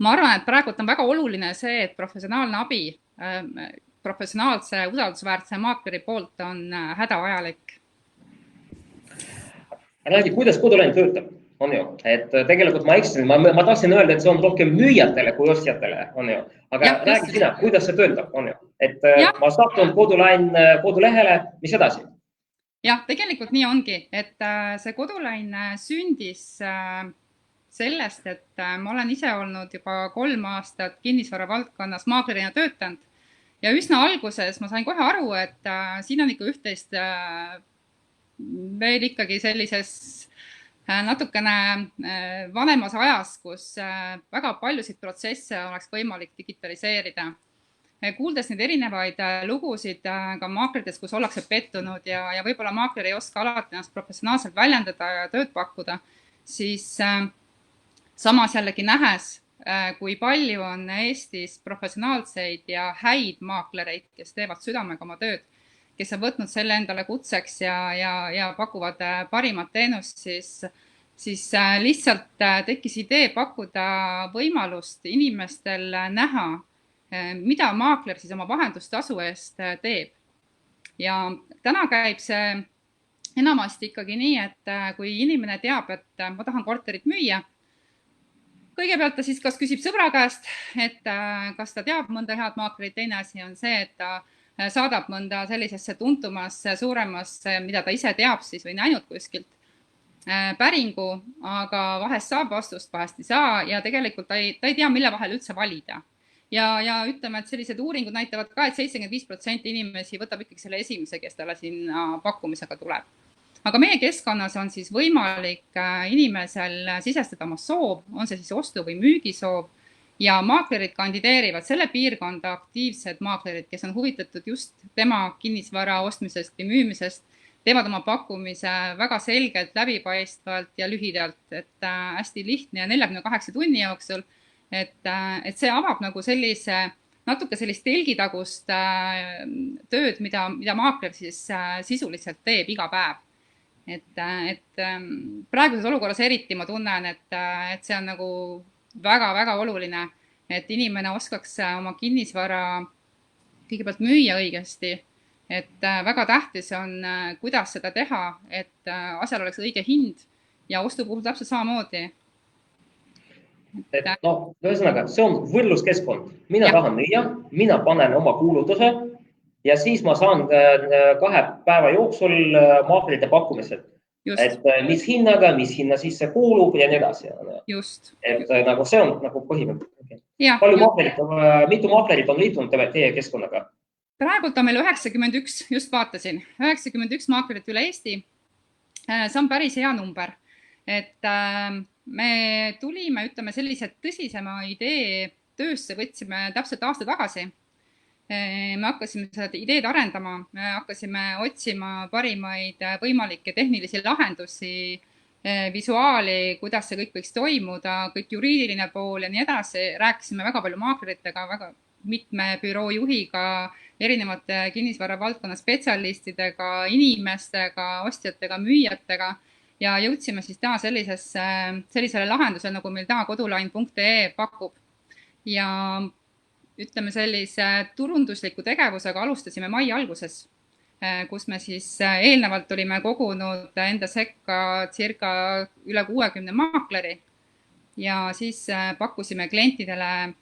ma arvan, et praegult on väga oluline see, et professionaalne abi professionaalse usaldusväärse maakleri poolt on hädavajalik. Räägi, kuidas kodulain töötab, on ju, et tegelikult ma eksisin, ma tahtsin öelda, et see on rohkem müüjatele kui ostjatele, on ju, aga räägi sina, kuidas see töötab, on ju, et ma satun kodulain kodulehele, mis edasi? Jah, tegelikult nii ongi, et see kodulain sündis sellest, et ma olen ise olnud juba 3 aastat kinnisvara valdkonnas maaklerina töötanud ja üsna alguses ma sain kohe aru, et siin on ikka üht-teist veel ikkagi sellises natukene vanemas ajas, kus väga paljusid protsesse oleks võimalik digitaliseerida. Kuuldes nüüd erinevaid lugusid ka maakleritest, kus ollakse pettunud ja võib-olla maakler ei oska alati ennast professionaalselt väljendada ja tööd pakkuda, siis samas jällegi nähes, kui palju on Eestis professionaalseid ja häid maaklereid, kes teevad südamega oma tööd, kes on võtnud selle endale kutseks ja pakuvad parimat teenust, siis lihtsalt tekkis idee pakkuda võimalust inimestel näha, mida maakler siis oma vahendustasu eest teeb. Ja täna käib see enamasti ikkagi nii, et kui inimene teab, et ma tahan korterit müüa, kõigepealt ta siis kas küsib sõbra käest, et kas ta teab mõnda head maaklerit, teine asi on see, et ta saadab mõnda sellisesse tuntumasse, suuremasse, mida ta ise teab siis või näinud kuskilt päringu, aga vahest saab vastust, vahest ei saa ja tegelikult ta ei tea, mille vahel üldse valida. Ja ütleme, et sellised uuringud näitavad ka, et 75% inimesi võtab ikkagi selle esimese, kes talle sinna pakkumisega tuleb. Aga meie keskkonnas on siis võimalik inimesel sisestada oma soov, on see siis ostu- või müügisoov ja maaklerid kandideerivad selle piirkonda aktiivsed maaklerid, kes on huvitatud just tema kinnisvara ostmisest või müümisest, teevad oma pakkumise väga selgelt, läbipaistvalt ja lühidalt, et hästi lihtne ja 48 tunni jooksul. Et see avab nagu natuke sellist telgitagust tööd, mida maakler siis sisuliselt teeb iga päev. Et praeguses olukorras eriti ma tunnen, et see on nagu väga-väga oluline, et inimene oskaks oma kinnisvara kõigepealt müüa õigesti, et väga tähtis on, kuidas seda teha, et asjal oleks õige hind ja ostu puhul täpselt samamoodi. Ühesõnaga, see on võrdluskeskkond. Mina tahan müüa, mina panen oma kuulutuse ja siis ma saan 2 päeva jooksul maaklerite pakkumised. Et mis hinnaga, mis hinna sisse kuulub ja nii edasi. Just. Et nagu see on nagu põhimõte. Mitu maaklerit on liitunud teie keskkonnaga? Praegult on meil 91, just vaatasin, 91 maaklerit üle Eesti. See on päris hea number. Et me tulime, ütleme, sellise tõsisema idee töösse võtsime täpselt aasta tagasi. Me hakkasime seda ideed arendama, me hakkasime otsima parimaid võimalikke tehnilisi lahendusi, visuaali, kuidas see kõik võiks toimuda, kõik juriidiline pool ja nii edasi. Rääkisime väga palju maakleritega, väga mitme büroo juhiga, erinevate kinnisvara valdkonna spetsialistidega, inimestega, ostjatega, müüjatega ja jõudsime siis täna sellisele lahendusele, nagu meil täna kodulain.ee pakub. Ja ütleme sellise turundusliku tegevusega alustasime mai alguses, kus me siis eelnevalt olime kogunud enda sekka circa üle 60 maakleri ja siis pakkusime klientidele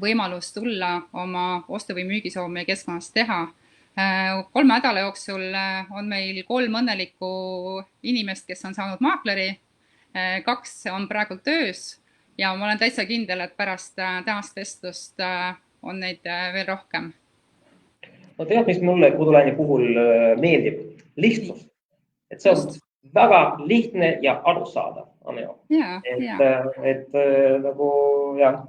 võimalust tulla oma ostu- või müügisoov meie keskkonnas teha. 3 nädala jooksul on meil 3 õnnelikku inimest, kes on saanud maakleri, 2 on praegu töös ja ma olen täitsa kindel, et pärast tänast vestlust on neid veel rohkem. No tead, mis mulle Kodulaini puhul meeldib? Lihtsus. Et see on väga lihtne ja arusaadav. Nagu, jah.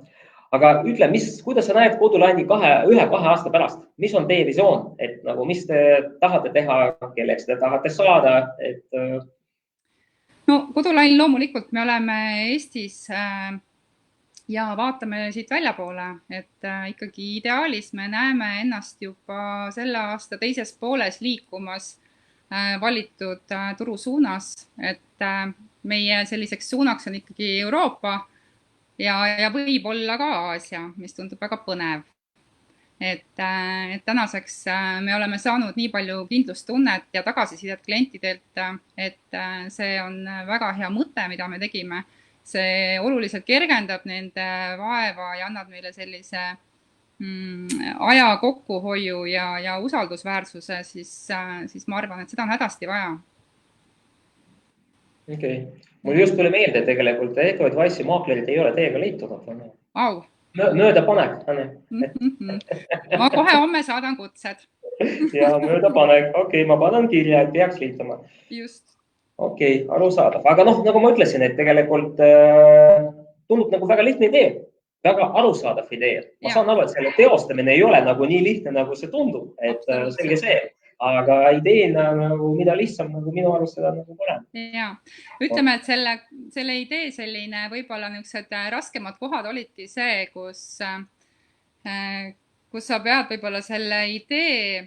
Aga ütle, kuidas sa näed Kodulaini 1-2 aasta pärast? Mis on teie visioon? Et nagu, mis te tahate teha, kelleks te tahate saada? No Kodulain loomulikult me oleme Eestis ja vaatame siit väljapoole, et ikkagi ideaalis me näeme ennast juba selle aasta teises pooles liikumas valitud turu suunas, et meie selliseks suunaks on ikkagi Euroopa ja võib-olla ka Aasia, mis tundub väga põnev. Et tänaseks me oleme saanud nii palju kindlustunnet ja tagasisidet klientidelt, et see on väga hea mõte, mida me tegime. See oluliselt kergendab nende vaeva ja annab meile sellise aja kokkuhoiu ja usaldusväärsuse, siis ma arvan, et seda on hädasti vaja. Okei. Mul just tuli meelde tegelikult, Eco Advice'i maaklerid ei ole teiega liitunud. Au. Möödapanek, Anne. Ma kohe homme saadan kutsed. Ja möödapanek. Okei, ma panen kirja, et peaks liituma. Just. Okei, arusaadav. Aga nagu ma ütlesin, et tegelikult tundub nagu väga lihtne idee. Väga arusaadav idee. Ma saan aru, et selle teostamine ei ole nagu nii lihtne, nagu see tundub. Et selge see. Aga ideena nagu mida lihtsam nagu minu arust seda nagu parem. Ja, ütleme, et selle idee selline võib-olla niisugused raskemad kohad olidki see, kus sa pead võib-olla selle idee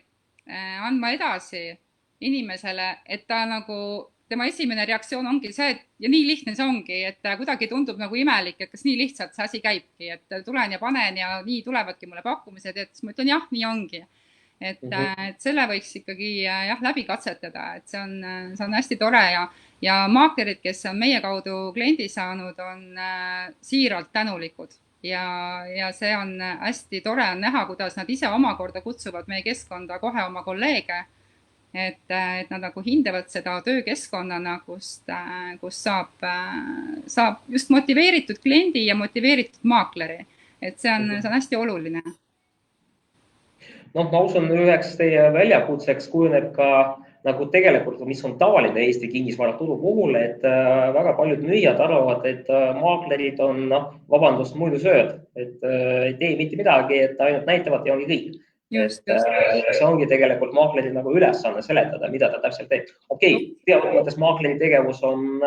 andma edasi inimesele, et ta nagu, tema esimene reaktsioon ongi see, et ja nii lihtne see ongi, et kuidagi tundub nagu imelik, et kas nii lihtsalt see asi käibki, et tulen ja panen ja nii tulevadki mulle pakkumised, et siis ma ütlen jah, nii ongi. Et selle võiks ikkagi läbi katsetada, et see on hästi tore ja maaklerid, kes on meie kaudu kliendi saanud, on siiralt tänulikud ja see on hästi tore näha, kuidas nad ise omakorda kutsuvad meie keskkonda kohe oma kolleege, et nad nagu hindavad seda töökeskkonnana, kus saab just motiveeritud kliendi ja motiveeritud maakleri, et see on hästi oluline. Ma usun, üheks teie väljakutseks kujuneb ka nagu tegelikult, mis on tavaline Eesti kinnisvaraturu puhul, et väga paljud müüjad arvavad, et maaklerid on, vabandust, muidusööd, et ei tee mitte midagi, et ainult näitavad ja ongi kõik. See ongi tegelikult maakleri nagu ülesanne seletada, mida ta täpselt teeb. Okei, teatud mõttes maakleri tegevus on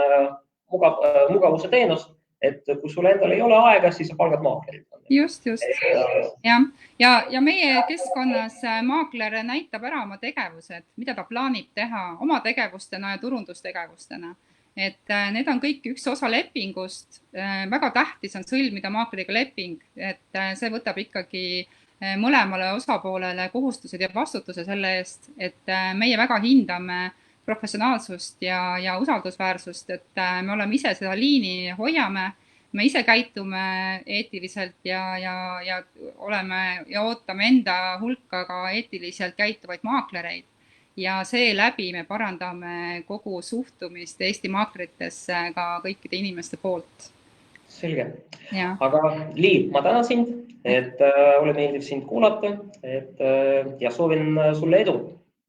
mugavuse teenus, et kui sul endal ei ole aega, siis sa palgad maaklerid. Just. Ja meie keskkonnas maakler näitab ära oma tegevused, mida ta plaanib teha oma tegevustena ja turundustegevustena. Et need on kõik üks osa lepingust. Väga tähtis on sõlmida maakleriga leping, et see võtab ikkagi mõlemale osapoolele kohustused ja vastutuse selle eest, et meie väga hindame professionaalsust ja usaldusväärsust, et me oleme ise seda liini hoiame, me ise käitume eetiliselt ja ootame enda hulka ka eetiliselt käituvaid maaklereid ja seeläbi me parandame kogu suhtumist Eesti maakleritesse ka kõikide inimeste poolt. Selge. Aga Liiv, ma tänan sind, et ole meeldiv sind kuulata ja soovin sulle edu.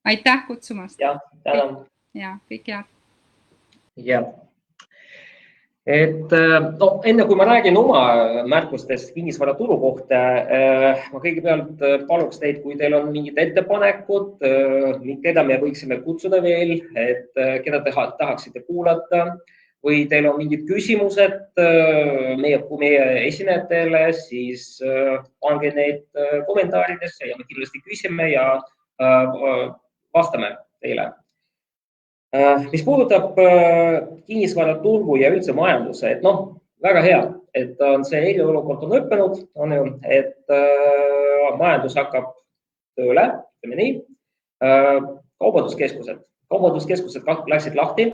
Aitäh kutsumast. Ja, tänan. Ja, kõik head. Ja. Et enne kui ma räägin oma märkustest kinnisvaraturu kohta, ma kõigepealt paluks teid, kui teil on mingid ettepanekud, keda me võiksime kutsuda veel, et keda te tahaksite kuulata või teil on mingid küsimused meie esinejatele, siis pange need kommentaaridesse ja me kindlasti küsime ja vastame teile. Mis puudutab kinnisvaraturgu ja üldse majanduse, et väga hea, et on see eriolukord on lõppenud, on ju, et majandus hakkab tööle, ütleme nii. Kaubanduskeskused läksid lahti.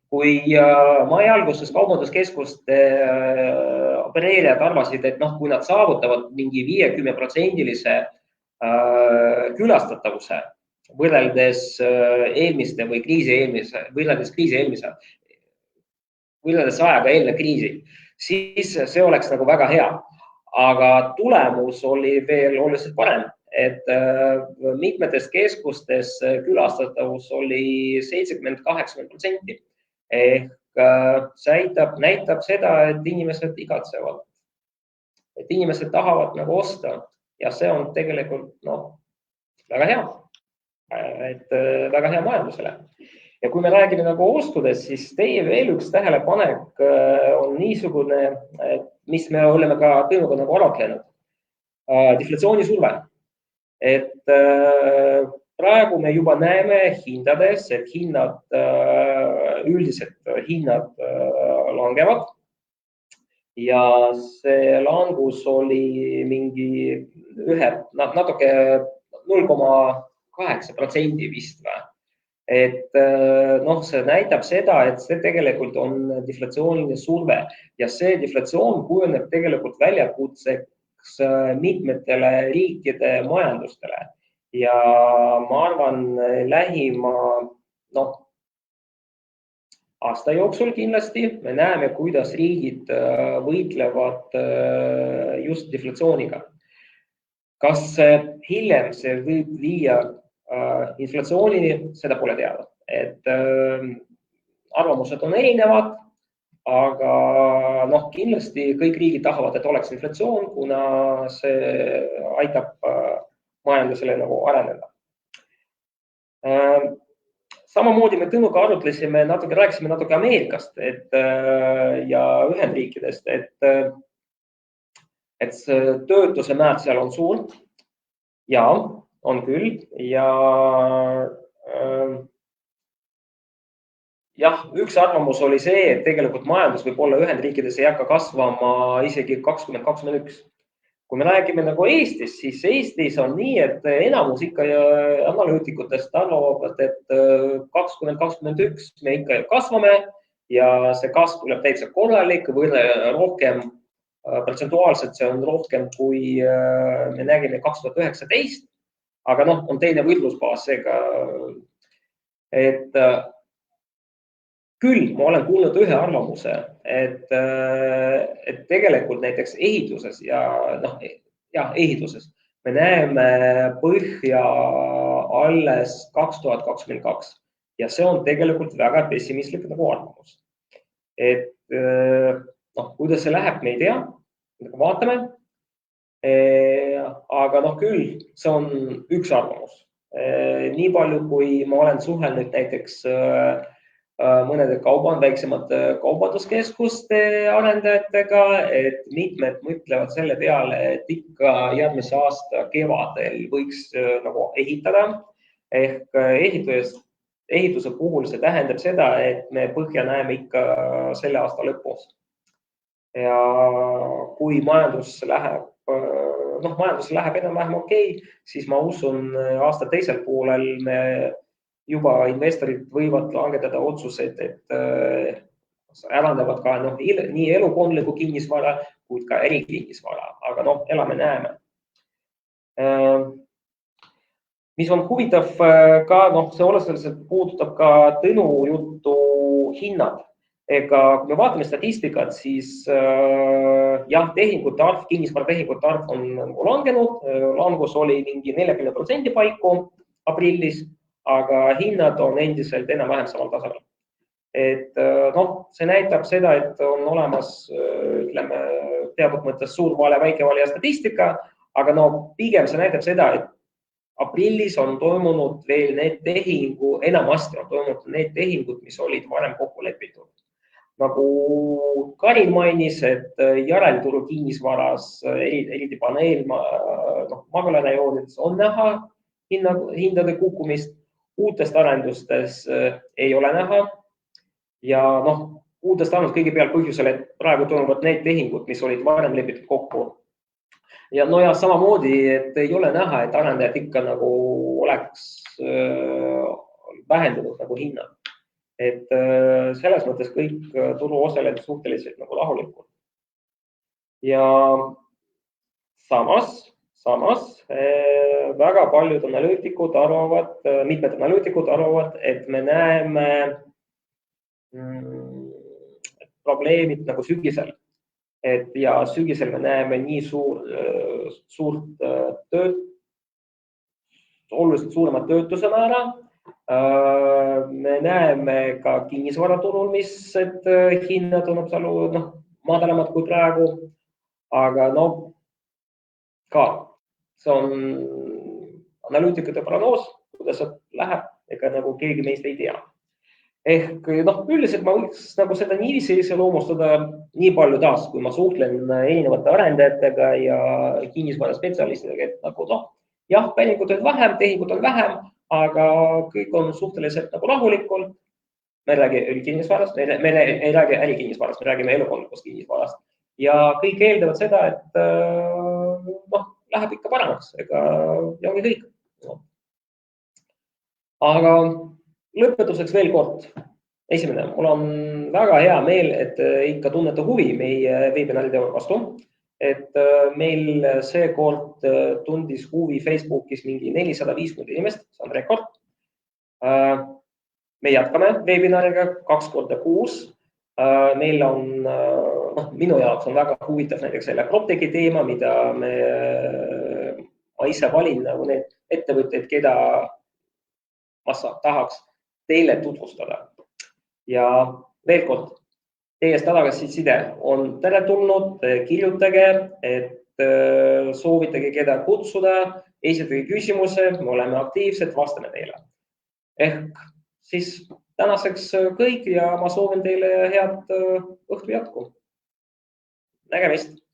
Kui mai alguses kaubanduskeskuste opereerijad arvasid, et kui nad saavutavad mingi 50%-lise külastatavuse võrreldes eelmiste või võrreldes ajaga eelne kriisi, siis see oleks nagu väga hea. Aga tulemus oli veel oluliselt parem, et mitmetes keskustes külastatavus oli 70-80%. Ehk see näitab seda, et inimesed igatsevad, et inimesed tahavad nagu osta ja see on tegelikult väga hea, et väga hea majandusele. Ja kui me räägime nagu ostudest, siis teie veel üks tähelepanek on niisugune, mis me oleme ka Tõnuga nagu aratlenud. Deflatsioonisurve. Et praegu me juba näeme hindades, et üldiselt hinnad langevad. Ja see langus oli mingi natuke 0,8% vist või. Et see näitab seda, et see tegelikult on deflatsiooniline surve ja see deflatsioon kujuneb tegelikult väljakutseks mitmetele riikide majandustele. Ja ma arvan, lähima aasta jooksul kindlasti me näeme, kuidas riigid võitlevad just deflatsiooniga. Kas hiljem see võib viia inflatsioonini, seda pole teada. Et arvamused on erinevad, aga kindlasti kõik riigid tahavad, et oleks inflatsioon, kuna see aitab majandusele nagu areneda. Samamoodi me Tõnuga arutlesime, rääkisime natuke Ameerikast ja Ühendriikidest, et töötuse määr seal on suur. Ja on küll ja üks arvamus oli see, et tegelikult majandus võib olla Ühendriikides ei hakka kasvama isegi 2021. Kui me räägime nagu Eestis, siis Eestis on nii, et enamus ikka analüütikutest arvavad, et 2021 me ikka kasvame ja see kasv tuleb täitsa korralik või rohkem protsentuaalselt, see on rohkem kui me nägime 2019. Aga on teine võrdlusbaas, seega, et küll ma olen kuulnud ühe arvamuse, et tegelikult näiteks ehituses ehituses me näeme põhja alles 2022 ja see on tegelikult väga pessimistlik nagu arvamus. Et kuidas see läheb, me ei tea, vaatame. Aga küll, see on üks arvamus. Nii palju, kui ma olen suhelnud näiteks mõnede väiksemate kaubanduskeskuste arendajatega, et mitmed mõtlevad selle peale, et ikka järgmise aasta kevadel võiks nagu ehitada. Ehk ehituse puhul see tähendab seda, et me põhja näeme ikka selle aasta lõpus. Ja kui majandus läheb enam-vähem okei, siis ma usun aasta teisel poolel me juba investorid võivad langetada otsused, et arendavad ka nii elukondliku kinnisvara kui ka ärikinnisvara, aga elame näeme. Mis on huvitav ka, see oluliselt puudutab ka Tõnu juttu hinnad. Ega kui me vaatame statistikat, siis tehingute arv, kinnisvaratehingute arv on langenud. Langus oli mingi 40% paiku aprillis, aga hinnad on endiselt enam-vähem samal tasemel. Et see näitab seda, et on olemas, ütleme, teatud mõttes suur vale, väike vale ja statistika, aga pigem see näitab seda, et aprillis on toimunud veel enamasti on toimunud need tehingud, mis olid varem kokku lepitud. Nagu Karin mainis, et järelturu kinnisvaras, eriti magalarajoonides on näha hindade kukkumist, uutest arendustes ei ole näha. Ja uudestanud kõigepealt põhjusel, et praegu toimuvad need tehingud, mis olid varem lepitud kokku. Ja no ja samamoodi, et ei ole näha, et arendajad ikka nagu oleks vähendanud nagu hinnad. Et selles mõttes kõik turuosalejad suhteliselt nagu rahulikult. Ja samas väga paljud analüütikud arvavad, mitmed analüütikud arvavad, et me näeme probleemid nagu sügisel. Ja sügisel me näeme nii suurt tööd, oluliselt suuremat töötuse määra. Me näeme ka kinnisvaraturul, mis hinnad on madalamad kui praegu, aga ka see on analüütikute prognoos, kuidas läheb, ega nagu keegi meist ei tea. Ehk üldiselt ma võiks nagu seda niiviisi iseloomustada nii palju taas, kui ma suhtlen erinevate arendajatega ja kinnisvara spetsialistidega, et nagu jah, päringud on vähem, tehingud on vähem, aga kõik on suhteliselt nagu rahulikult. Me ei räägi kinnisvarast, me ei räägi ärikinnisvarast, me räägime elukondlikust kinnisvarast. Ja kõik eeldavad seda, et läheb ikka paremaks, ja ongi kõik. Aga lõpetuseks veel kord. Esimene, mul on väga hea meel, et ikka tunnete huvi meie webinaride vastu. Et meil seekord tundis huvi Facebookis mingi 450 inimest, see on rekord. Me jätkame webinariga 2 korda kuus. Meil on, minu jaoks on väga huvitav näiteks selle PropTechi teema, mida ma ise valin nagu need ettevõtted, keda ma tahaks teile tutvustada. Ja veel kord, teie tagasiside on teretulnud, kirjutage, et soovitage keda kutsuda, esitage küsimuse, me oleme aktiivsed, vastame teile. Ehk siis tänaseks kõik ja ma soovin teile head õhtu jätku. Nägemist!